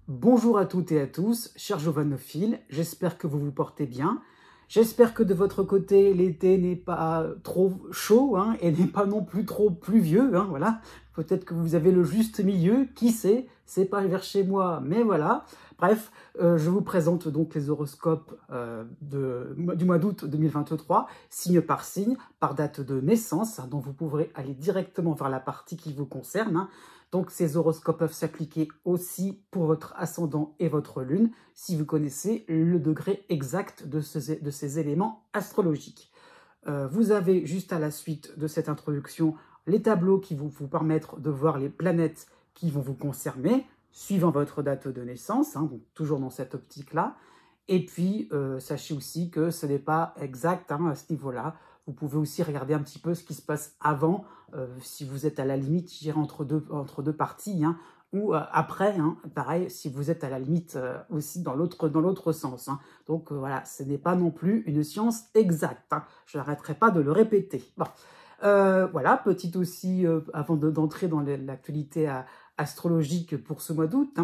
Bonjour à toutes et à tous, chers giovanophiles, j'espère que vous vous portez bien. J'espère que de votre côté, l'été n'est pas trop chaud et n'est pas non plus trop pluvieux. Voilà. Peut-être que vous avez le juste milieu, qui sait, c'est pas vers chez moi, mais voilà. Bref, je vous présente donc les horoscopes du mois d'août 2023, signe, par date de naissance, donc vous pourrez aller directement vers la partie qui vous concerne. Donc ces horoscopes peuvent s'appliquer aussi pour votre ascendant et votre lune, si vous connaissez le degré exact de ces éléments astrologiques. Vous avez juste à la suite de cette introduction les tableaux qui vont vous permettre de voir les planètes qui vont vous concerner, suivant votre date de naissance, donc toujours dans cette optique-là. Et puis, sachez aussi que ce n'est pas exact à ce niveau-là. Vous pouvez aussi regarder un petit peu ce qui se passe avant, si vous êtes à la limite, je dirais, entre deux parties, ou après, pareil, si vous êtes à la limite aussi dans l'autre sens. Donc voilà, ce n'est pas non plus une science exacte. Je n'arrêterai pas de le répéter. Bon. Voilà, petite aussi, avant d'entrer dans l'actualité astrologique pour ce mois d'août,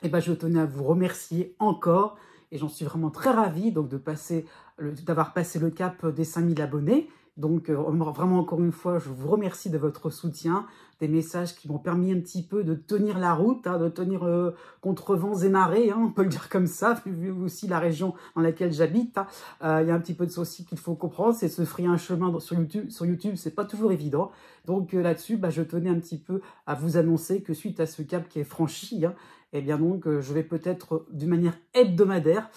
je tenais à vous remercier encore, et j'en suis vraiment très ravie d'avoir passé le cap des 5000 abonnés. Donc vraiment encore une fois, je vous remercie de votre soutien, des messages qui m'ont permis un petit peu de tenir la route, de tenir contre vents et marées, on peut le dire comme ça, vu aussi la région dans laquelle j'habite. Il y a un petit peu de ça aussi qu'il faut comprendre, c'est se frayer un chemin sur YouTube. Sur YouTube, c'est pas toujours évident. Donc là-dessus, je tenais un petit peu à vous annoncer que suite à ce cap qui est franchi, donc je vais peut-être d'une manière hebdomadaire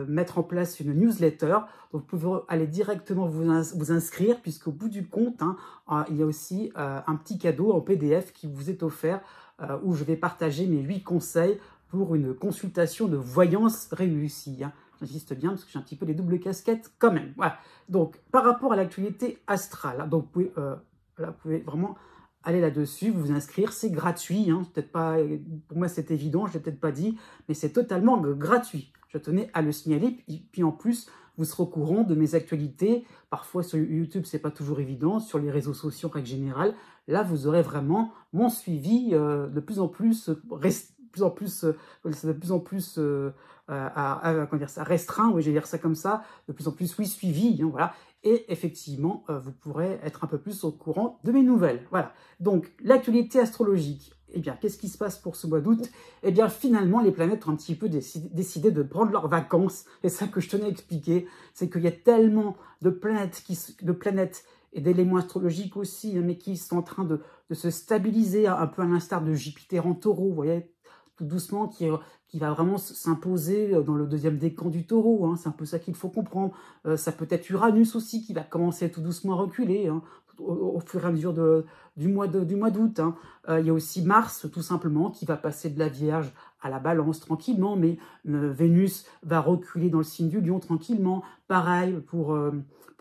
mettre en place une newsletter. Donc vous pouvez aller directement vous inscrire, puisqu'au bout du compte, il y a aussi un petit cadeau en PDF qui vous est offert, où je vais partager mes 8 conseils pour une consultation de voyance réussie. J'insiste bien parce que j'ai un petit peu les doubles casquettes quand même. Voilà. Donc par rapport à l'actualité astrale, donc vous pouvez vraiment aller là-dessus, vous inscrire, c'est gratuit. Peut-être pas, pour moi c'est évident, je l'ai peut-être pas dit, mais c'est totalement gratuit. Je tenais à le signaler, puis en plus, vous serez au courant de mes actualités. Parfois sur YouTube, c'est pas toujours évident, sur les réseaux sociaux en règle générale. Là, vous aurez vraiment mon suivi de plus en plus restreint, oui, je vais dire ça comme ça, de plus en plus, suivi, voilà. Et effectivement, vous pourrez être un peu plus au courant de mes nouvelles. Voilà. Donc, l'actualité astrologique. Qu'est-ce qui se passe pour ce mois d'août? Finalement, les planètes ont un petit peu décidé de prendre leurs vacances. C'est ça que je tenais à expliquer. C'est qu'il y a tellement de planètes et d'éléments astrologiques aussi, mais qui sont en train de se stabiliser, un peu à l'instar de Jupiter en Taureau, vous voyez, tout doucement, qui va vraiment s'imposer dans le deuxième décan du Taureau. C'est un peu ça qu'il faut comprendre. Ça peut être Uranus aussi, qui va commencer tout doucement à reculer, au fur et à mesure du mois d'août. Il y a aussi Mars, tout simplement, qui va passer de la Vierge à la Balance tranquillement, mais Vénus va reculer dans le signe du Lion tranquillement. Pareil pour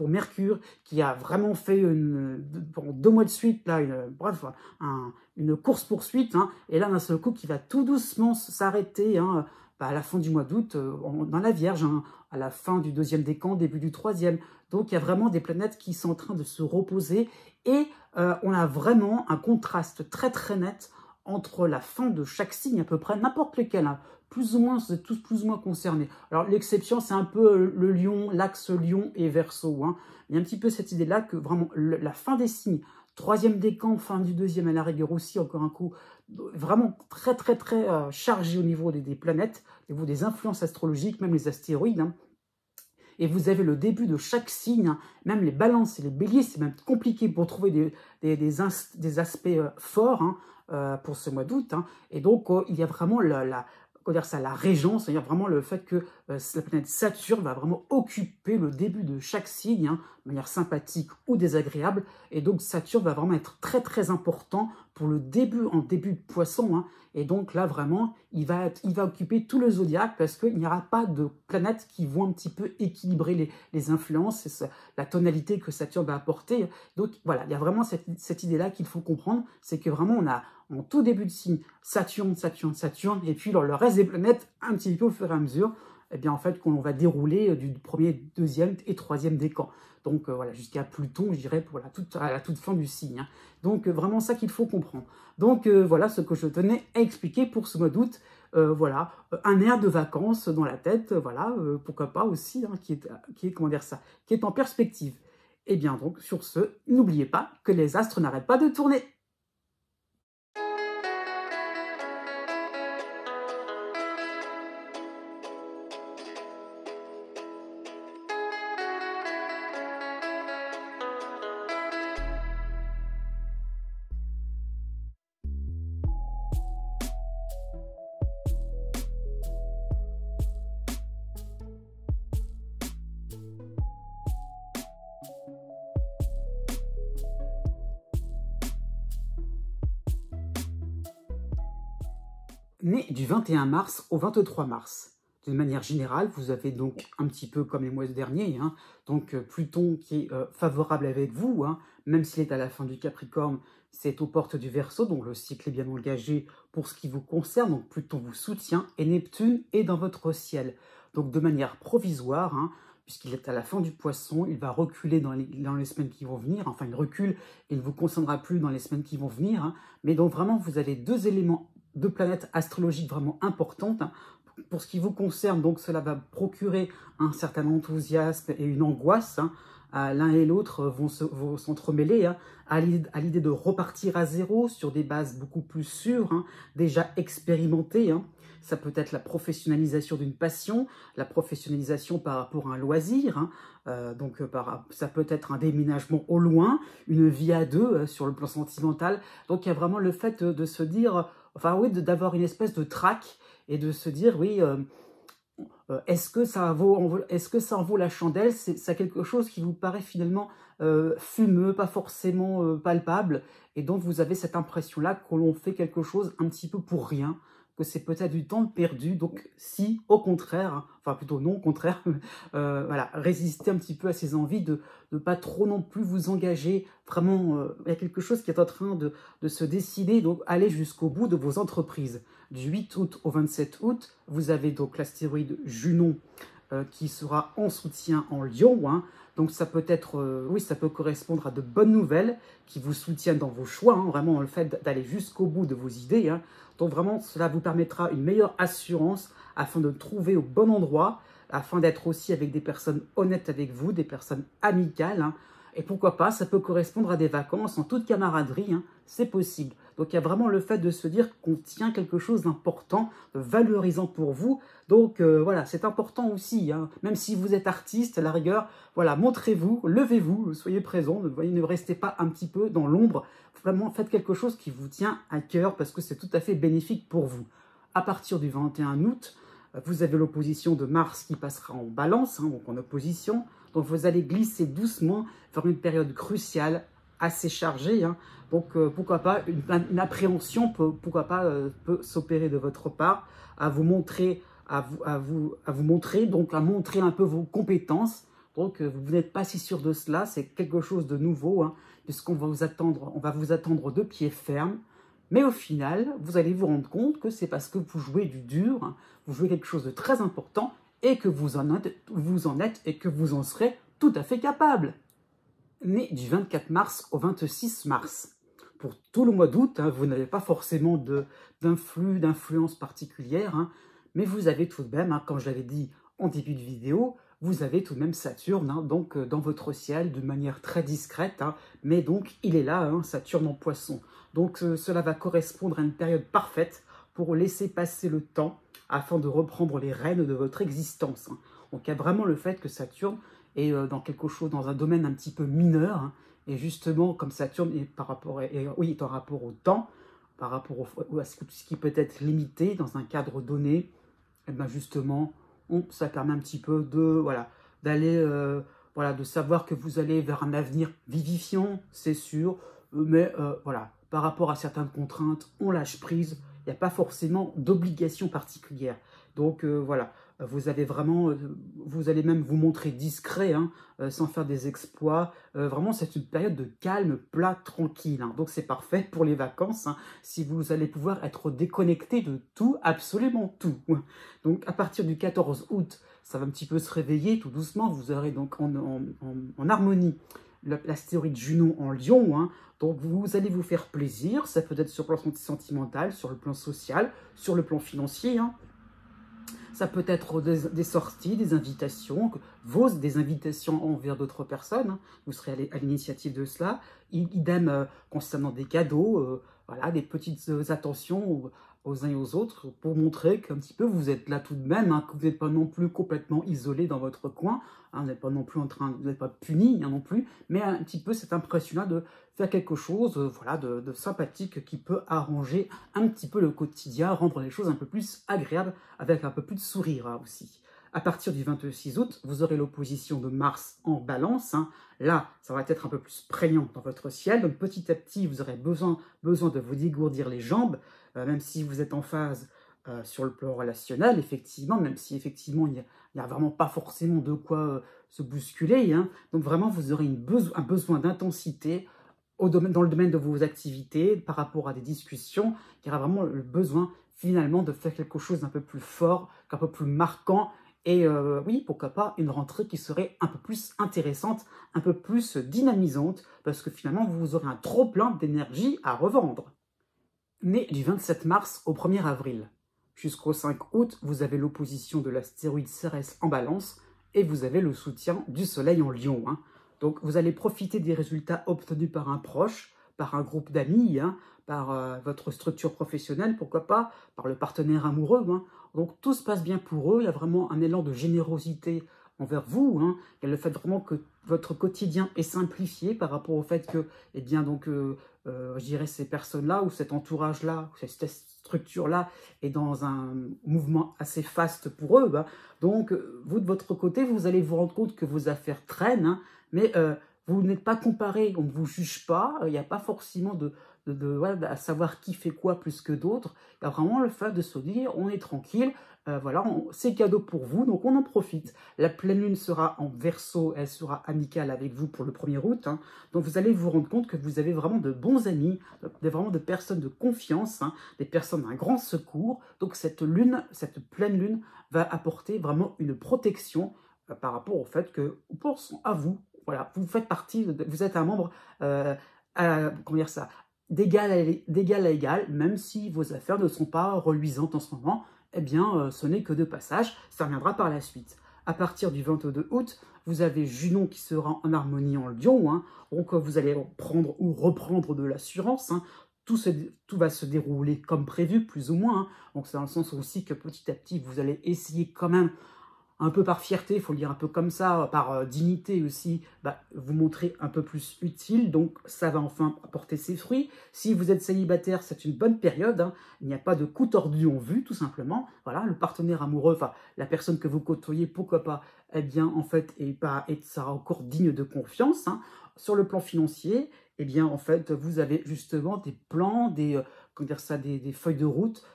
Mercure, qui a vraiment fait pendant 2 mois de suite, là, une course-poursuite, et là, d'un seul coup, qui va tout doucement s'arrêter à la fin du mois d'août, dans la Vierge, à la fin du 2e décan, début du 3e. Donc, il y a vraiment des planètes qui sont en train de se reposer, et on a vraiment un contraste très très net entre la fin de chaque signe, à peu près, n'importe lequel, plus ou moins, vous êtes tous plus ou moins concernés. Alors, l'exception, c'est un peu le Lion, l'axe Lion et Verseau. Il y a un petit peu cette idée-là que vraiment, la fin des signes, 3e décan, fin du 2e, à la rigueur aussi, encore un coup, vraiment très, très, très chargé au niveau des planètes, au niveau des influences astrologiques, même les astéroïdes. Et vous avez le début de chaque signe, même les balances et les béliers, c'est même compliqué pour trouver des aspects forts pour ce mois d'août. Et donc, il y a vraiment la régence, c'est-à-dire vraiment le fait que la planète Saturne va vraiment occuper le début de chaque signe, de manière sympathique ou désagréable. Et donc, Saturne va vraiment être très, très important pour le début de Poisson. Et donc là, vraiment, il va occuper tout le zodiaque parce qu'il n'y aura pas de planètes qui vont un petit peu équilibrer les influences, et la tonalité que Saturne va apporter. Donc voilà, il y a vraiment cette idée-là qu'il faut comprendre, c'est que vraiment, on a en tout début de signe Saturne, et puis le reste des planètes, un petit peu au fur et à mesure, en fait, qu'on va dérouler du 1er, 2e et 3e décan. Donc voilà, jusqu'à Pluton, je dirais, à la toute fin du signe. Donc vraiment ça qu'il faut comprendre. Donc voilà ce que je tenais à expliquer pour ce mois d'août. voilà, un air de vacances dans la tête, voilà, pourquoi pas aussi, hein, comment dire ça, qui est en perspective. Et bien donc, sur ce, n'oubliez pas que les astres n'arrêtent pas de tourner. Né du 21 mars au 23 mars. D'une manière générale, vous avez donc un petit peu comme les mois derniers, hein, donc Pluton qui est favorable avec vous, hein, même s'il est à la fin du Capricorne, c'est aux portes du Verseau, donc le cycle est bien engagé pour ce qui vous concerne, donc Pluton vous soutient et Neptune est dans votre ciel. Donc de manière provisoire, hein, puisqu'il est à la fin du Poisson, il va reculer dans les semaines qui vont venir, enfin il recule et il ne vous concernera plus dans les semaines qui vont venir, hein, mais donc vraiment vous avez deux éléments, deux planètes astrologiques vraiment importantes. Pour ce qui vous concerne, donc cela va procurer un certain enthousiasme et une angoisse. L'un et l'autre vont s'entremêler, hein, à l'idée de repartir à zéro sur des bases beaucoup plus sûres, hein, déjà expérimentées. Hein. Ça peut être la professionnalisation d'une passion, la professionnalisation par rapport à un loisir, hein. Ça peut être un déménagement au loin, une vie à deux sur le plan sentimental. Donc il y a vraiment le fait de se dire, enfin oui, d'avoir une espèce de trac et de se dire, oui, est-ce que ça en vaut la chandelle? C'est quelque chose qui vous paraît finalement fumeux, pas forcément palpable, et donc vous avez cette impression-là que l'on fait quelque chose un petit peu pour rien, que c'est peut-être du temps perdu. Donc si, au contraire, hein, enfin plutôt non, au contraire, voilà, résistez un petit peu à ces envies de ne pas trop non plus vous engager. Vraiment, il y a quelque chose qui est en train de se décider, donc allez jusqu'au bout de vos entreprises. Du 8 août au 27 août, vous avez donc l'astéroïde Junon qui sera en soutien en Lion, hein. Donc ça peut être, oui, ça peut correspondre à de bonnes nouvelles qui vous soutiennent dans vos choix, hein, vraiment le fait d'aller jusqu'au bout de vos idées, hein. Donc vraiment, cela vous permettra une meilleure assurance afin de trouver au bon endroit, afin d'être aussi avec des personnes honnêtes avec vous, des personnes amicales, hein. Et pourquoi pas, ça peut correspondre à des vacances en toute camaraderie, hein, c'est possible. Donc il y a vraiment le fait de se dire qu'on tient quelque chose d'important, de valorisant pour vous. Donc voilà, c'est important aussi, hein. Même si vous êtes artiste, à la rigueur, voilà, montrez-vous, levez-vous, soyez présent, ne restez pas un petit peu dans l'ombre. Vraiment, faites quelque chose qui vous tient à cœur parce que c'est tout à fait bénéfique pour vous. À partir du 21 août, vous avez l'opposition de Mars qui passera en Balance, hein, donc en opposition. Donc vous allez glisser doucement vers une période cruciale, assez chargée, hein. Donc pourquoi pas, une appréhension pourquoi pas, peut s'opérer de votre part, à vous montrer, donc à montrer un peu vos compétences. Donc vous n'êtes pas si sûr de cela, c'est quelque chose de nouveau, hein, puisqu'on va vous attendre de pied ferme. Mais au final, vous allez vous rendre compte que c'est parce que vous jouez du dur, hein, vous jouez quelque chose de très important et que vous en êtes et que vous en serez tout à fait capable. Né du 24 mars au 26 mars. Pour tout le mois d'août, hein, vous n'avez pas forcément d'influence particulière, hein, mais vous avez tout de même, hein, comme je l'avais dit en début de vidéo, vous avez tout de même Saturne, hein, donc dans votre ciel de manière très discrète, hein, mais donc il est là, hein, Saturne en Poisson. Donc cela va correspondre à une période parfaite pour laisser passer le temps afin de reprendre les rênes de votre existence, hein. Donc il y a vraiment le fait que Saturne est dans quelque chose, dans un domaine un petit peu mineur, hein, et justement comme Saturne est est en rapport au temps, par rapport à ce qui peut être limité dans un cadre donné, et bien justement, ça permet un petit peu de, voilà, d'aller, voilà, de savoir que vous allez vers un avenir vivifiant, c'est sûr, mais voilà, par rapport à certaines contraintes, on lâche prise, il n'y a pas forcément d'obligation particulière. Donc voilà, vous allez même vous montrer discret, hein, sans faire des exploits. Vraiment, c'est une période de calme, plat, tranquille, hein. Donc c'est parfait pour les vacances, hein, si vous allez pouvoir être déconnecté de tout, absolument tout. Donc à partir du 14 août, ça va un petit peu se réveiller tout doucement. Vous aurez donc en harmonie l'astéroïde Junon en Lion, hein. Donc vous allez vous faire plaisir, ça peut être sur le plan sentimental, sur le plan social, sur le plan financier, hein. Ça peut être des sorties, des invitations, des invitations envers d'autres personnes, hein. Vous serez à l'initiative de cela. Idem concernant des cadeaux, voilà, des petites attentions aux uns et aux autres pour montrer qu'un petit peu vous êtes là tout de même, hein, que vous n'êtes pas non plus complètement isolé dans votre coin, hein, vous n'êtes pas non plus vous n'êtes pas puni, hein, non plus, mais un petit peu cette impression-là de faire quelque chose voilà, de sympathique qui peut arranger un petit peu le quotidien, rendre les choses un peu plus agréables avec un peu plus de sourire, hein, aussi. À partir du 26 août, vous aurez l'opposition de Mars en Balance, hein. Là, ça va être un peu plus prégnant dans votre ciel. Donc petit à petit, vous aurez besoin de vous dégourdir les jambes, même si vous êtes en phase sur le plan relationnel, effectivement, même si effectivement il n'y a vraiment pas forcément de quoi se bousculer, hein. Donc vraiment, vous aurez un besoin d'intensité dans le domaine de vos activités, par rapport à des discussions. Il y aura vraiment le besoin finalement de faire quelque chose d'un peu plus fort, un peu plus marquant. Et oui, pourquoi pas une rentrée qui serait un peu plus intéressante, un peu plus dynamisante, parce que finalement, vous aurez un trop-plein d'énergie à revendre. Né du 27 mars au 1er avril. Jusqu'au 5 août, vous avez l'opposition de l'astéroïde Cérès en Balance et vous avez le soutien du Soleil en Lion, hein. Donc, vous allez profiter des résultats obtenus par un proche, par un groupe d'amis, hein, par votre structure professionnelle, pourquoi pas, par le partenaire amoureux, hein. Donc, tout se passe bien pour eux. Il y a vraiment un élan de générosité envers vous, hein. Il y a le fait vraiment que votre quotidien est simplifié par rapport au fait que, eh bien, donc, je dirais, ces personnes-là ou cet entourage-là, cette structure-là est dans un mouvement assez faste pour eux, hein. Donc, vous, de votre côté, vous allez vous rendre compte que vos affaires traînent, hein, mais vous n'êtes pas comparé, on ne vous juge pas, il n'y a pas forcément voilà, à savoir qui fait quoi plus que d'autres. Il y a vraiment le fait de se dire, on est tranquille, voilà, c'est cadeau pour vous, donc on en profite. La pleine lune sera en Verseau, elle sera amicale avec vous pour le 1er août, hein. Donc vous allez vous rendre compte que vous avez vraiment de bons amis, vraiment de personnes de confiance, hein, des personnes d'un grand secours. Donc cette pleine lune va apporter vraiment une protection par rapport au fait que, pensons à vous, voilà, vous faites partie, vous êtes un membre, comment dire ça, d'égal à égal, même si vos affaires ne sont pas reluisantes en ce moment, eh bien, ce n'est que de passage, ça reviendra par la suite. À partir du 22 août, vous avez Junon qui sera en harmonie en Lion, hein, donc vous allez prendre ou reprendre de l'assurance, hein. Tout va se dérouler comme prévu, plus ou moins, hein. Donc c'est dans le sens aussi que petit à petit, vous allez essayer quand même, un peu par fierté, il faut le dire un peu comme ça, par dignité aussi, vous montrer un peu plus utile, donc ça va enfin apporter ses fruits. Si vous êtes célibataire, c'est une bonne période, hein. Il n'y a pas de coup tordu en vue, tout simplement. Voilà, le partenaire amoureux, enfin, la personne que vous côtoyez, pourquoi pas, eh bien, en fait, et sera encore digne de confiance, hein. Sur le plan financier, eh bien, en fait, vous avez justement des plans, comment dire ça, des feuilles de route,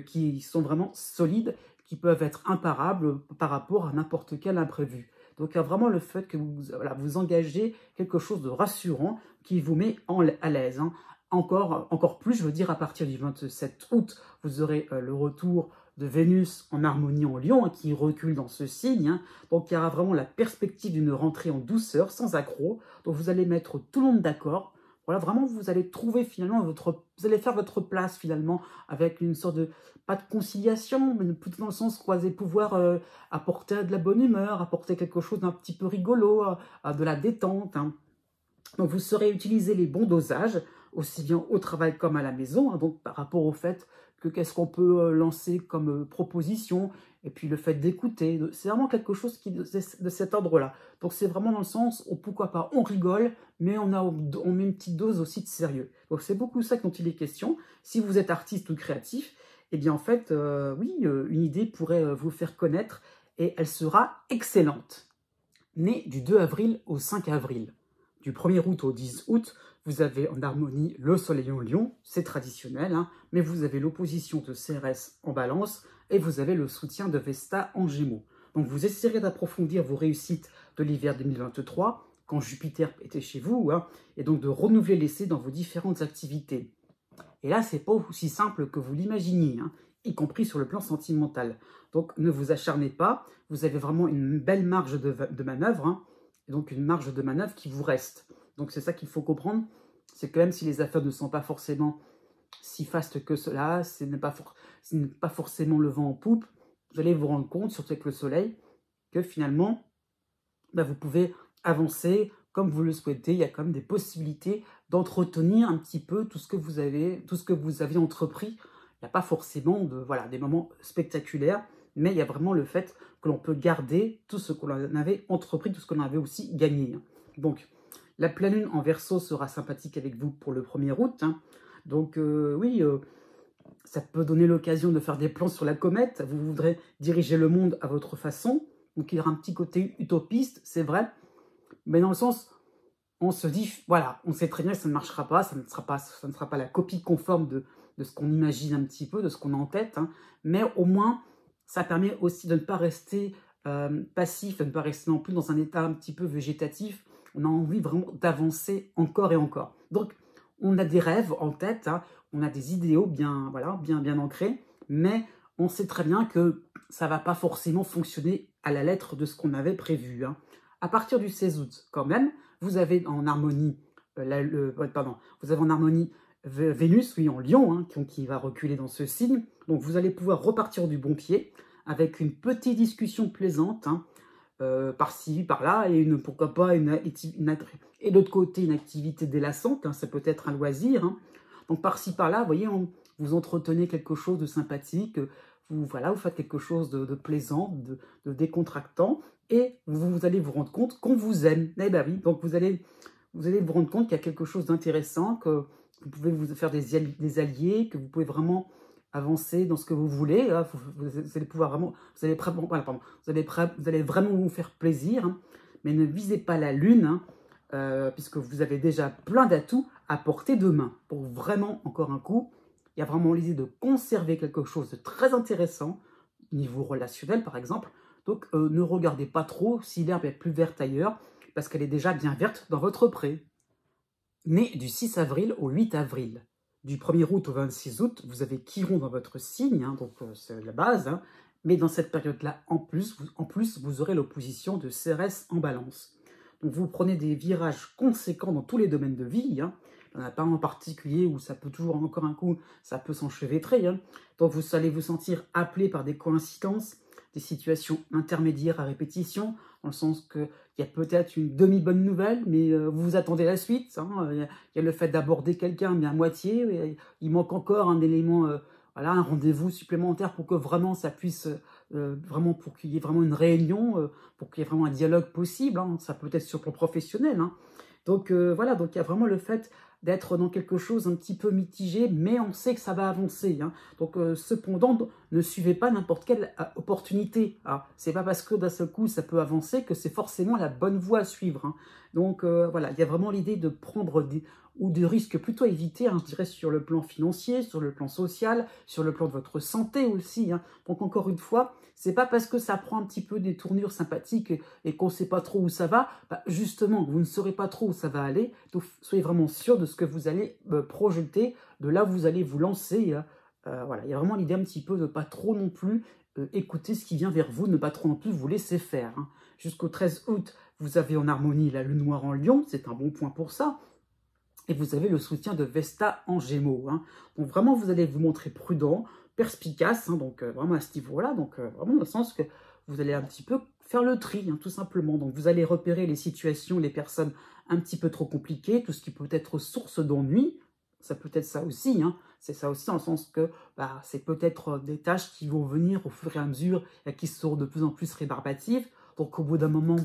qui sont vraiment solides, qui peuvent être imparables par rapport à n'importe quel imprévu. Donc, il y a vraiment le fait que voilà, vous engagez quelque chose de rassurant qui vous met à l'aise, hein. Encore plus, je veux dire, à partir du 27 août, vous aurez le retour de Vénus en harmonie en Lion, hein, qui recule dans ce signe, hein. Donc, il y aura vraiment la perspective d'une rentrée en douceur, sans accroc. Donc, vous allez mettre tout le monde d'accord. Voilà, vraiment, vous allez trouver finalement vous allez faire votre place finalement avec une sorte de, pas de conciliation, mais plutôt dans le sens que vous allez pouvoir apporter de la bonne humeur, apporter quelque chose d'un petit peu rigolo, de la détente, hein. Donc vous saurez utiliser les bons dosages, aussi bien au travail comme à la maison, hein, donc par rapport au fait que qu'est-ce qu'on peut lancer comme proposition, et puis le fait d'écouter, c'est vraiment quelque chose de cet ordre-là. Donc c'est vraiment dans le sens où pourquoi pas, on rigole, mais on met une petite dose aussi de sérieux. Donc c'est beaucoup ça dont il est question. Si vous êtes artiste ou créatif, eh bien en fait, oui, une idée pourrait vous faire connaître, et elle sera excellente. Né du 2 avril au 5 avril. Du 1er août au 10 août, vous avez en harmonie le Soleil en Lion, c'est traditionnel, hein, mais vous avez l'opposition de Cérès en Balance et vous avez le soutien de Vesta en Gémeaux. Donc vous essayerez d'approfondir vos réussites de l'hiver 2023, quand Jupiter était chez vous, hein, et donc de renouveler l'essai dans vos différentes activités. Et là, c'est pas aussi simple que vous l'imaginiez, hein, y compris sur le plan sentimental. Donc ne vous acharnez pas, vous avez vraiment une belle marge de manœuvre, hein. et donc une marge de manœuvre qui vous reste. Donc c'est ça qu'il faut comprendre, c'est que même si les affaires ne sont pas forcément si fastes que cela, ce n'est pas forcément le vent en poupe, vous allez vous rendre compte, surtout avec le soleil, que finalement, vous pouvez avancer comme vous le souhaitez. Il y a quand même des possibilités d'entretenir un petit peu tout ce que vous avez entrepris. Il n'y a pas forcément des moments spectaculaires, mais il y a vraiment le fait que l'on peut garder tout ce qu'on avait entrepris, tout ce qu'on avait aussi gagné. Donc, la pleine lune en Verseau sera sympathique avec vous pour le 1er août. Donc, ça peut donner l'occasion de faire des plans sur la comète. Vous voudrez diriger le monde à votre façon. Donc, il y aura un petit côté utopiste, c'est vrai. Mais dans le sens, on se dit, voilà, on sait très bien que ça ne marchera pas, ça ne sera pas la copie conforme de ce qu'on imagine un petit peu, de ce qu'on a en tête. Mais au moins, ça permet aussi de ne pas rester passif, de ne pas rester non plus dans un état un petit peu végétatif. On a envie vraiment d'avancer encore et encore. Donc, on a des rêves en tête, on a des idéaux bien ancrés, mais on sait très bien que ça ne va pas forcément fonctionner à la lettre de ce qu'on avait prévu. À partir du 16 août, quand même, vous avez en harmonie, Vénus, oui, en Lion, qui va reculer dans ce signe. Donc, vous allez pouvoir repartir du bon pied avec une petite discussion plaisante, par-ci, par-là, et pourquoi pas et de l'autre côté, une activité délassante, ça peut être un loisir. Donc, par-ci, par-là, vous voyez, vous entretenez quelque chose de sympathique, vous faites quelque chose de plaisant, de décontractant, et vous allez vous rendre compte qu'on vous aime. Eh bien oui, donc vous allez vous rendre compte qu'il y a quelque chose d'intéressant, que vous pouvez vous faire des alliés, que vous pouvez vraiment avancer dans ce que vous voulez. Vous allez pouvoir vraiment, vous allez vraiment vous faire plaisir, mais ne visez pas la lune, puisque vous avez déjà plein d'atouts à portée de main. Pour vraiment, encore un coup, il y a vraiment l'idée de conserver quelque chose de très intéressant, niveau relationnel par exemple. Donc ne regardez pas trop si l'herbe est plus verte ailleurs, parce qu'elle est déjà bien verte dans votre pré. Né du 6 avril au 8 avril, du 1er août au 26 août, vous avez Chiron dans votre signe, donc c'est la base, mais dans cette période-là, en plus, vous aurez l'opposition de Cérès en balance. Donc vous prenez des virages conséquents dans tous les domaines de vie. Il n'y en a pas un en particulier où ça peut toujours, encore un coup, ça peut s'enchevêtrer. Donc vous allez vous sentir appelé par des coïncidences, des situations intermédiaires à répétition, dans le sens qu'il y a peut-être une demi-bonne nouvelle, mais vous attendez la suite. Il y a le fait d'aborder quelqu'un, mais à moitié. Il manque encore un élément, un rendez-vous supplémentaire pour que vraiment ça puisse, pour qu'il y ait vraiment une réunion, pour qu'il y ait vraiment un dialogue possible. Ça peut être sur le plan professionnel. Donc donc il y a vraiment le fait d'être dans quelque chose un petit peu mitigé, mais on sait que ça va avancer. Donc cependant, ne suivez pas n'importe quelle opportunité. C'est pas parce que d'un seul coup ça peut avancer que c'est forcément la bonne voie à suivre. Donc il y a vraiment l'idée de prendre des risques plutôt à éviter, je dirais, sur le plan financier, sur le plan social, sur le plan de votre santé aussi. Donc encore une fois, c'est pas parce que ça prend un petit peu des tournures sympathiques et qu'on ne sait pas trop où ça va, justement, vous ne saurez pas trop où ça va aller, donc soyez vraiment sûr de ce que vous allez projeter, de là où vous allez vous lancer. Il y a vraiment l'idée un petit peu de ne pas trop non plus écouter ce qui vient vers vous, ne pas trop non plus vous laisser faire. Jusqu'au 13 août, vous avez en harmonie la lune noire en Lion, c'est un bon point pour ça. Et vous avez le soutien de Vesta en Gémeaux. Donc vraiment, vous allez vous montrer prudent, perspicace, donc vraiment à ce niveau-là. Donc vraiment dans le sens que vous allez un petit peu faire le tri, tout simplement. Donc vous allez repérer les situations, les personnes un petit peu trop compliquées, tout ce qui peut être source d'ennui. Ça peut être ça aussi. C'est ça aussi dans le sens que c'est peut-être des tâches qui vont venir au fur et à mesure et qui seront de plus en plus rébarbatives. Donc au bout d'un moment,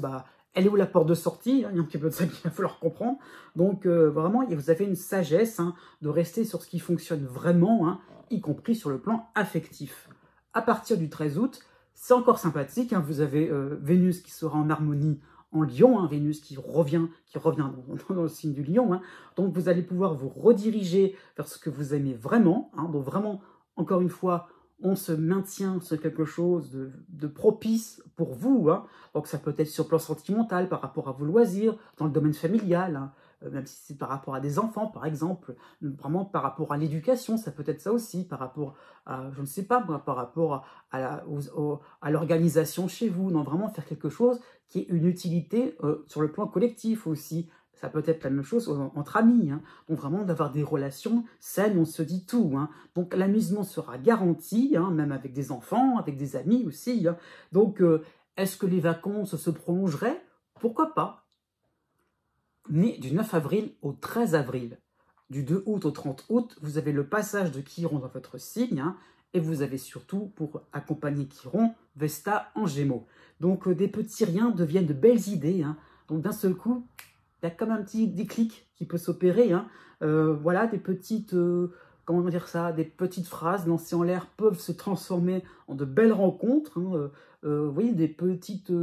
elle est où la porte de sortie? Il y a un petit peu de ça qu'il va falloir comprendre. Donc vraiment, vous avez une sagesse de rester sur ce qui fonctionne vraiment, y compris sur le plan affectif. À partir du 13 août, c'est encore sympathique. Vous avez Vénus qui sera en harmonie en Lion, Vénus qui revient dans le signe du Lion. Donc vous allez pouvoir vous rediriger vers ce que vous aimez vraiment. Donc vraiment, encore une fois, on se maintient sur quelque chose de propice pour vous. Donc ça peut être sur le plan sentimental, par rapport à vos loisirs, dans le domaine familial. même si c'est par rapport à des enfants, par exemple, vraiment par rapport à l'éducation, ça peut être ça aussi, par rapport à, je ne sais pas, par rapport à l'organisation chez vous, non, vraiment faire quelque chose qui ait une utilité sur le plan collectif aussi. Ça peut être la même chose entre amis, hein. Donc vraiment d'avoir des relations saines, on se dit tout, hein. Donc l'amusement sera garanti, hein, même avec des enfants, avec des amis aussi, hein. Donc est-ce que les vacances se prolongeraient? Pourquoi pas? Né du 9 avril au 13 avril, du 2 août au 30 août, vous avez le passage de Chiron dans votre signe, hein, et vous avez surtout, pour accompagner Chiron, Vesta en Gémeaux. Donc des petits riens deviennent de belles idées, hein. Donc d'un seul coup, il y a comme un petit déclic qui peut s'opérer, hein. Voilà, des petites, comment dire ça, des petites phrases lancées en l'air peuvent se transformer en de belles rencontres, hein. Vous voyez, des petites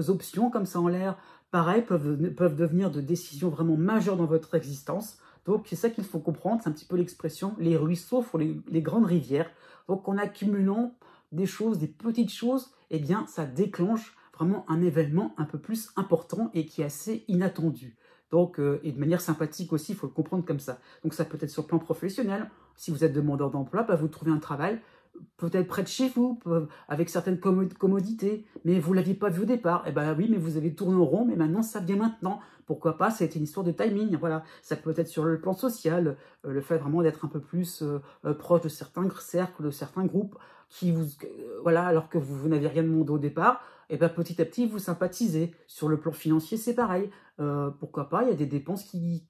options comme ça en l'air, pareil, peuvent devenir de décisions vraiment majeures dans votre existence. Donc c'est ça qu'il faut comprendre, c'est un petit peu l'expression, les ruisseaux font les grandes rivières. Donc en accumulant des choses, des petites choses, eh bien ça déclenche vraiment un événement un peu plus important et qui est assez inattendu. Donc, et de manière sympathique aussi, il faut le comprendre comme ça. Donc ça peut être sur le plan professionnel. Si vous êtes demandeur d'emploi, bah, vous trouvez un travail peut-être près de chez vous, avec certaines commodités, mais vous ne l'aviez pas vu au départ. Eh bien oui, mais vous avez tourné en rond, mais maintenant ça vient maintenant. Pourquoi pas? Ça a été une histoire de timing. Voilà, ça peut être sur le plan social, le fait vraiment d'être un peu plus proche de certains cercles, de certains groupes, qui vous, voilà, alors que vous n'avez rien demandé au départ. Et bien petit à petit, vous sympathisez. Sur le plan financier, c'est pareil. Pourquoi pas? Il y a des dépenses qui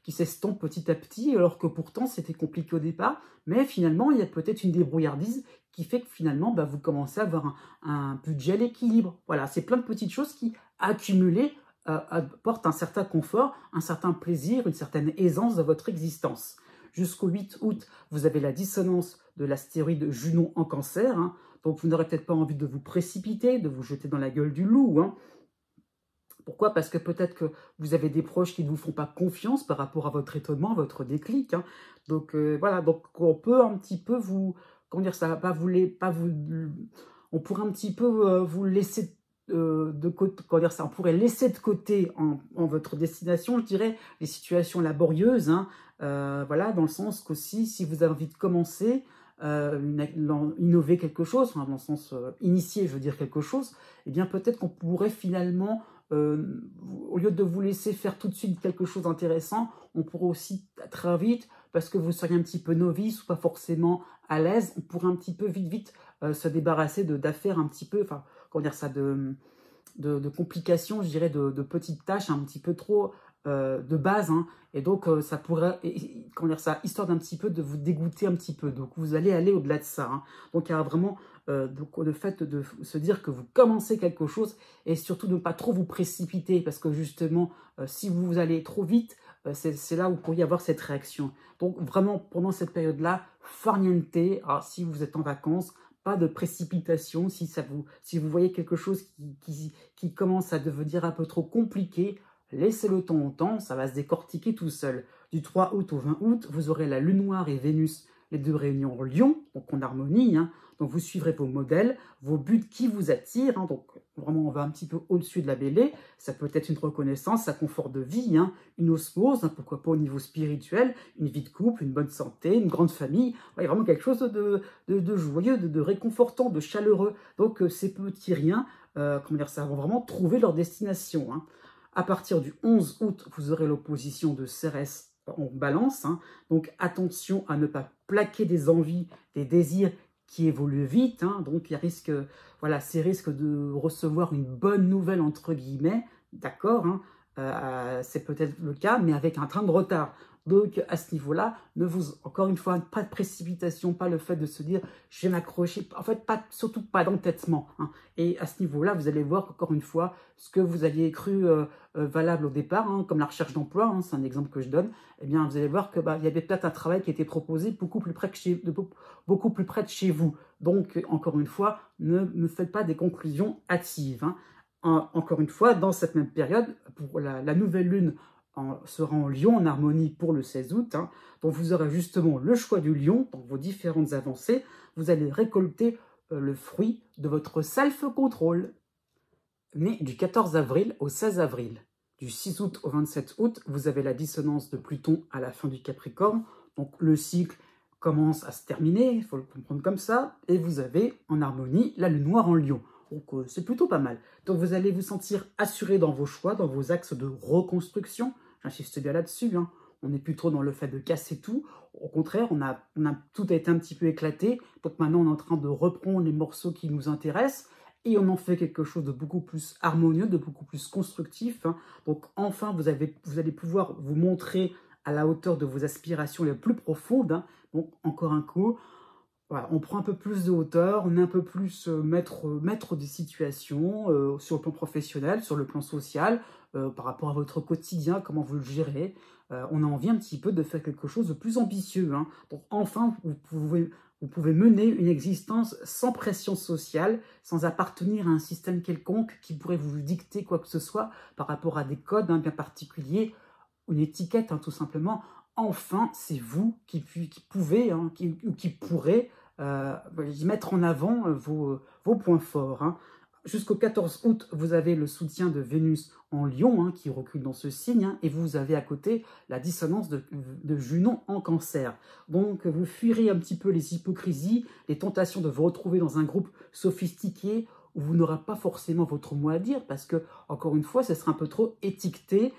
s'estompent petit à petit, alors que pourtant c'était compliqué au départ. Mais finalement, il y a peut-être une débrouillardise qui fait que finalement, bah, vous commencez à avoir un budget à l'équilibre. Voilà, c'est plein de petites choses qui, accumulées, apportent un certain confort, un certain plaisir, une certaine aisance dans votre existence. Jusqu'au 8 août, vous avez la dissonance de l'astéroïde Junon en Cancer, hein. Donc vous n'aurez peut-être pas envie de vous précipiter, de vous jeter dans la gueule du loup, hein. Pourquoi? Parce que peut-être que vous avez des proches qui ne vous font pas confiance par rapport à votre étonnement, à votre déclic, hein. Donc voilà, donc on peut un petit peu vous, comment dire ça, on pourrait un petit peu vous laisser de côté, comment dire ça, on pourrait laisser de côté en votre destination, je dirais, les situations laborieuses, hein. Voilà, dans le sens qu'aussi, si vous avez envie de commencer, innover quelque chose, enfin, dans le sens initier, je veux dire quelque chose, eh bien peut-être qu'on pourrait finalement au lieu de vous laisser faire tout de suite quelque chose d'intéressant, on pourrait aussi très vite, parce que vous seriez un petit peu novice ou pas forcément à l'aise, on pourrait un petit peu vite se débarrasser d'affaires un petit peu, enfin, comment dire ça, de complications, je dirais, de petites tâches un petit peu trop de base, hein. Et donc ça pourrait, comment dire ça, histoire d'un petit peu de vous dégoûter un petit peu. Donc vous allez aller au-delà de ça, hein. Donc il y a vraiment donc, le fait de se dire que vous commencez quelque chose et surtout de ne pas trop vous précipiter parce que justement, si vous allez trop vite, c'est là où vous pourriez avoir cette réaction. Donc vraiment, pendant cette période-là, farniente, alors si vous êtes en vacances, pas de précipitation. Si vous voyez quelque chose qui commence à devenir un peu trop compliqué, laissez le temps au temps, ça va se décortiquer tout seul. Du 3 août au 20 août, vous aurez la Lune noire et Vénus, les deux réunions en Lion, donc en harmonie, hein. Donc vous suivrez vos modèles, vos buts qui vous attirent, hein. Donc vraiment on va un petit peu au-dessus de la mêlée. Ça peut être une reconnaissance, un confort de vie, hein, une osmose, hein, pourquoi pas au niveau spirituel, une vie de couple, une bonne santé, une grande famille. Ouais, vraiment quelque chose de joyeux, de réconfortant, de chaleureux. Donc ces petits riens, comment dire ça, vont vraiment trouver leur destination, hein. À partir du 11 août, vous aurez l'opposition de Cérès en balance, hein. Donc attention à ne pas plaquer des envies, des désirs qui évoluent vite, hein. Donc il y a risque, voilà, c'est risque de recevoir une bonne nouvelle entre guillemets, d'accord, hein. C'est peut-être le cas, mais avec un train de retard. Donc à ce niveau-là, encore une fois, pas de précipitation, pas le fait de se dire je vais m'accrocher, en fait surtout pas d'entêtement, hein. Et à ce niveau-là, vous allez voir encore une fois ce que vous aviez cru valable au départ, hein, comme la recherche d'emploi, hein, c'est un exemple que je donne. Eh bien vous allez voir que il y avait peut-être un travail qui était proposé beaucoup plus près de chez vous. Donc encore une fois, ne me faites pas des conclusions hâtives, hein. Encore une fois, dans cette même période, pour la nouvelle lune sera en Lion, en harmonie pour le 16 août. Hein. Donc vous aurez justement le choix du lion dans vos différentes avancées. Vous allez récolter le fruit de votre self-control, né du 14 avril au 16 avril. du 6 août au 27 août, vous avez la dissonance de Pluton à la fin du Capricorne. Donc le cycle commence à se terminer, il faut le comprendre comme ça. Et vous avez en harmonie la lune noire en Lion. Donc c'est plutôt pas mal. Donc vous allez vous sentir assuré dans vos choix, dans vos axes de reconstruction. J'insiste bien là-dessus, hein. On est plutôt dans le fait de casser tout. Au contraire, tout a été un petit peu éclaté. Donc maintenant, on est en train de reprendre les morceaux qui nous intéressent et on en fait quelque chose de beaucoup plus harmonieux, de beaucoup plus constructif, hein. Donc enfin, vous allez pouvoir vous montrer à la hauteur de vos aspirations les plus profondes, hein. Donc encore un coup, voilà, on prend un peu plus de hauteur, on est un peu plus maître des situations sur le plan professionnel, sur le plan social, par rapport à votre quotidien, comment vous le gérez. On a envie un petit peu de faire quelque chose de plus ambitieux, hein. Donc enfin, vous pouvez mener une existence sans pression sociale, sans appartenir à un système quelconque qui pourrait vous dicter quoi que ce soit par rapport à des codes, hein, bien particuliers, une étiquette, hein, tout simplement. Enfin, c'est vous qui pouvez, hein, qui pourrez mettre en avant vos points forts, hein. Jusqu'au 14 août, vous avez le soutien de Vénus en Lion, hein, qui recule dans ce signe, hein, et vous avez à côté la dissonance de Junon en Cancer. Donc, vous fuirez un petit peu les hypocrisies, les tentations de vous retrouver dans un groupe sophistiqué où vous n'aurez pas forcément votre mot à dire, parce que, encore une fois, ce sera un peu trop étiqueté.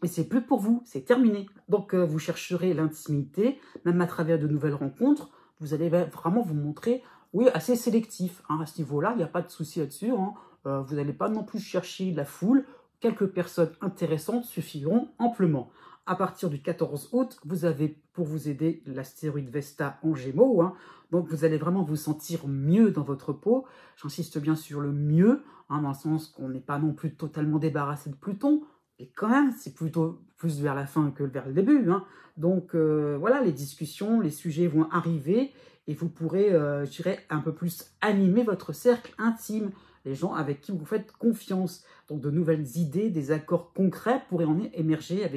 Et c'est plus pour vous, c'est terminé. Donc, vous chercherez l'intimité, même à travers de nouvelles rencontres. Vous allez vraiment vous montrer, oui, assez sélectif, hein, à ce niveau-là. Il n'y a pas de souci là-dessus, hein. Vous n'allez pas non plus chercher la foule. Quelques personnes intéressantes suffiront amplement. À partir du 14 août, vous avez, pour vous aider, l'astéroïde Vesta en Gémeaux, hein. Donc, vous allez vraiment vous sentir mieux dans votre peau. J'insiste bien sur le mieux, hein, dans le sens qu'on n'est pas non plus totalement débarrassé de Pluton. Et quand même, c'est plutôt plus vers la fin que vers le début, hein. Donc voilà, les discussions, les sujets vont arriver et vous pourrez, je dirais, un peu plus animer votre cercle intime, les gens avec qui vous faites confiance. Donc de nouvelles idées, des accords concrets pourraient en émerger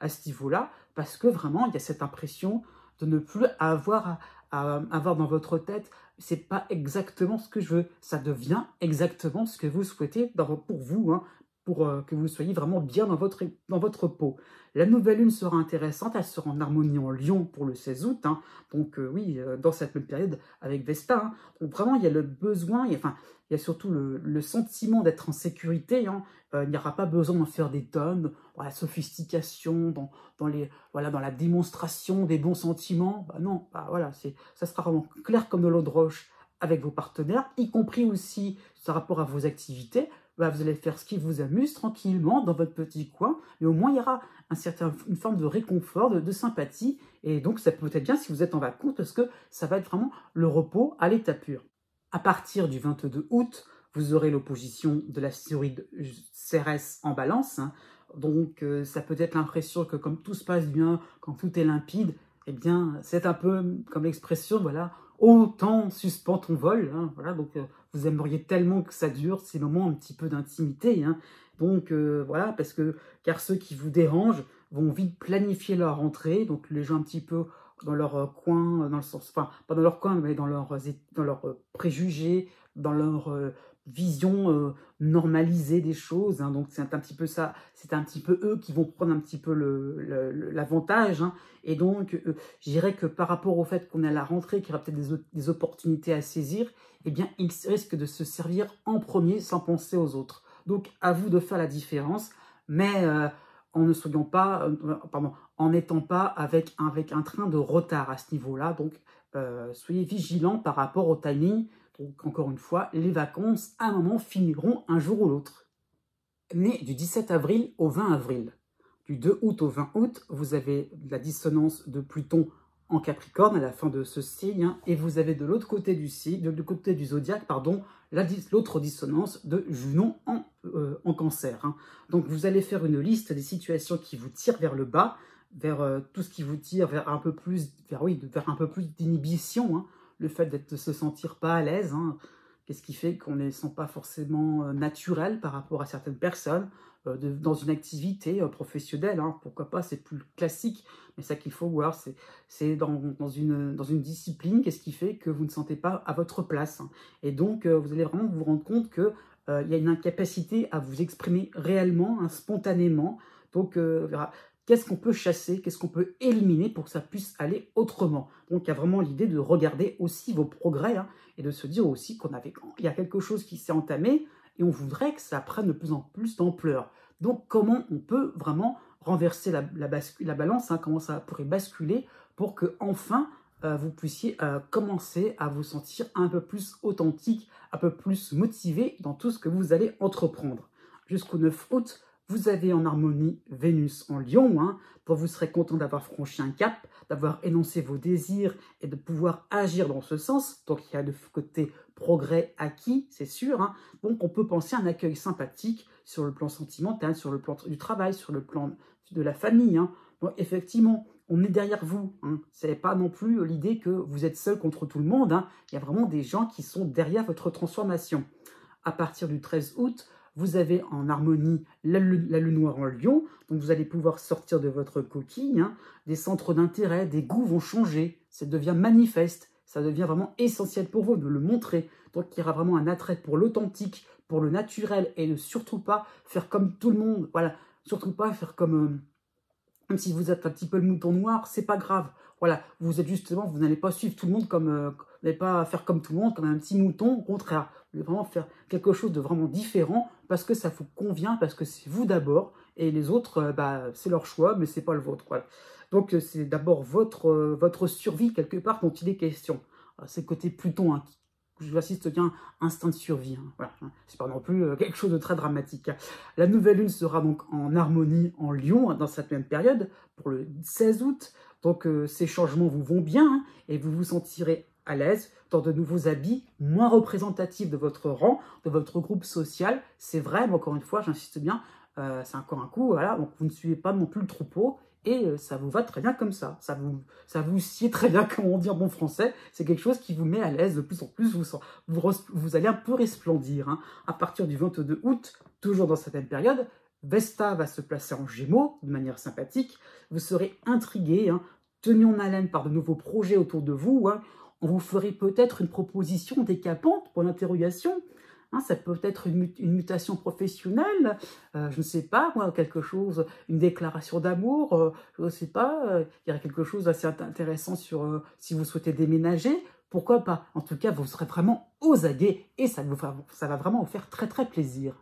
à ce niveau-là, parce que vraiment, il y a cette impression de ne plus avoir dans votre tête, c'est pas exactement ce que je veux, ça devient exactement ce que vous souhaitez pour vous, hein, pour que vous soyez vraiment bien dans votre peau. La nouvelle lune sera intéressante, elle sera en harmonie en Lion pour le 16 août, hein. Donc oui, dans cette même période avec Vesta, hein. Donc vraiment, il y a le besoin, il y a surtout le sentiment d'être en sécurité, hein. Il n'y aura pas besoin d'en faire des tonnes, dans la sophistication, dans la démonstration des bons sentiments. Bah non, bah voilà, ça sera vraiment clair comme de l'eau de roche avec vos partenaires, y compris aussi par rapport à vos activités. Bah, vous allez faire ce qui vous amuse tranquillement dans votre petit coin, mais au moins il y aura une forme de réconfort, de sympathie, et donc ça peut être bien si vous êtes en vacances, parce que ça va être vraiment le repos à l'état pur. À partir du 22 août, vous aurez l'opposition de l'astéroïde Cérès en Balance, hein. Donc ça peut être l'impression que comme tout se passe bien, quand tout est limpide, eh bien c'est un peu comme l'expression, voilà, autant suspend ton vol, hein, voilà, donc vous aimeriez tellement que ça dure, ces moments un petit peu d'intimité, hein. Donc voilà, car ceux qui vous dérangent vont vite planifier leur rentrée, donc les gens un petit peu dans leur coin, dans le sens, enfin pas dans leur coin, mais dans leurs préjugés, dans leur vision normalisée des choses, hein. Donc c'est un petit peu ça, c'est un petit peu eux qui vont prendre un petit peu l'avantage, hein. Et donc je dirais que par rapport au fait qu'on est à la rentrée, qu'il y aura peut-être des opportunités à saisir, eh bien ils risquent de se servir en premier sans penser aux autres. Donc à vous de faire la différence, mais en ne soyant pas, en n'étant pas avec un train de retard à ce niveau-là. Donc soyez vigilants par rapport au timing. Donc, encore une fois, les vacances, à un moment, finiront un jour ou l'autre. Né du 17 avril au 20 avril, du 2 août au 20 août, vous avez la dissonance de Pluton en Capricorne à la fin de ce signe, hein, et vous avez de l'autre côté du zodiaque, pardon, l'autre dissonance de Junon en Cancer, hein. Donc, vous allez faire une liste des situations qui vous tirent vers le bas, vers tout ce qui vous tire vers un peu plus, vers un peu plus d'inhibition, hein. Le fait de se sentir pas à l'aise, hein, qu'est-ce qui fait qu'on ne les sent pas forcément naturels par rapport à certaines personnes, dans une activité professionnelle, hein, pourquoi pas, c'est plus classique, mais ça qu'il faut voir, c'est dans une discipline, qu'est-ce qui fait que vous ne sentez pas à votre place, hein. Et donc, vous allez vraiment vous rendre compte que il y a une incapacité à vous exprimer réellement, hein, spontanément. Donc, voilà. Qu'est-ce qu'on peut chasser, qu'est-ce qu'on peut éliminer pour que ça puisse aller autrement. Donc, il y a vraiment l'idée de regarder aussi vos progrès, hein, et de se dire aussi il y a quelque chose qui s'est entamé et on voudrait que ça prenne de plus en plus d'ampleur. Donc, comment on peut vraiment renverser la balance, hein, comment ça pourrait basculer pour que enfin vous puissiez commencer à vous sentir un peu plus authentique, un peu plus motivé dans tout ce que vous allez entreprendre. Jusqu'au 9 août, vous avez en harmonie Vénus en Lion, hein, dont vous serez content d'avoir franchi un cap, d'avoir énoncé vos désirs et de pouvoir agir dans ce sens. Donc il y a le côté progrès acquis, c'est sûr. Hein. Donc on peut penser à un accueil sympathique sur le plan sentimental, sur le plan du travail, sur le plan de la famille. Hein. Donc effectivement, on est derrière vous. Hein. Ce n'est pas non plus l'idée que vous êtes seul contre tout le monde. Hein. Il y a vraiment des gens qui sont derrière votre transformation. À partir du 13 août, vous avez en harmonie la lune noire en Lion, donc vous allez pouvoir sortir de votre coquille, hein. Des centres d'intérêt, des goûts vont changer, ça devient manifeste, ça devient vraiment essentiel pour vous de le montrer. Donc il y aura vraiment un attrait pour l'authentique, pour le naturel, et ne surtout pas faire comme tout le monde, voilà, surtout pas faire comme... même si vous êtes un petit peu le mouton noir, c'est pas grave. Voilà, vous êtes justement, vous n'allez pas suivre tout le monde comme, vous n'allez pas faire comme tout le monde, comme un petit mouton, au contraire. Vous allez vraiment faire quelque chose de vraiment différent parce que ça vous convient, parce que c'est vous d'abord et les autres, c'est leur choix, mais c'est pas le vôtre. Voilà. Donc c'est d'abord votre survie quelque part dont il est question. C'est le côté Pluton, hein, je l'assiste bien, instinct de survie. Hein, voilà, hein. C'est pas non plus quelque chose de très dramatique. Hein. La nouvelle lune sera donc en harmonie en Lion, hein, dans cette même période, pour le 16 août. Donc ces changements vous vont bien, hein, et vous vous sentirez à l'aise dans de nouveaux habits moins représentatifs de votre rang, de votre groupe social. C'est vrai, mais encore une fois, j'insiste bien, c'est encore un coup, voilà, donc vous ne suivez pas non plus le troupeau, et ça vous va très bien comme ça. Ça vous sied très bien, comme on dit en bon français. C'est quelque chose qui vous met à l'aise de plus en plus. Vous allez un peu resplendir. Hein. À partir du 22 août, toujours dans cette même période, Vesta va se placer en Gémeaux de manière sympathique. Vous serez intrigué, hein, tenu en haleine par de nouveaux projets autour de vous. Hein. On vous ferait peut-être une proposition décapante pour l'interrogation. Hein, ça peut être une mutation professionnelle, je ne sais pas, moi, quelque chose, une déclaration d'amour, je ne sais pas, il y aurait quelque chose d'assez intéressant sur si vous souhaitez déménager, pourquoi pas. En tout cas, vous serez vraiment aux aguets et ça va vraiment vous faire très très plaisir.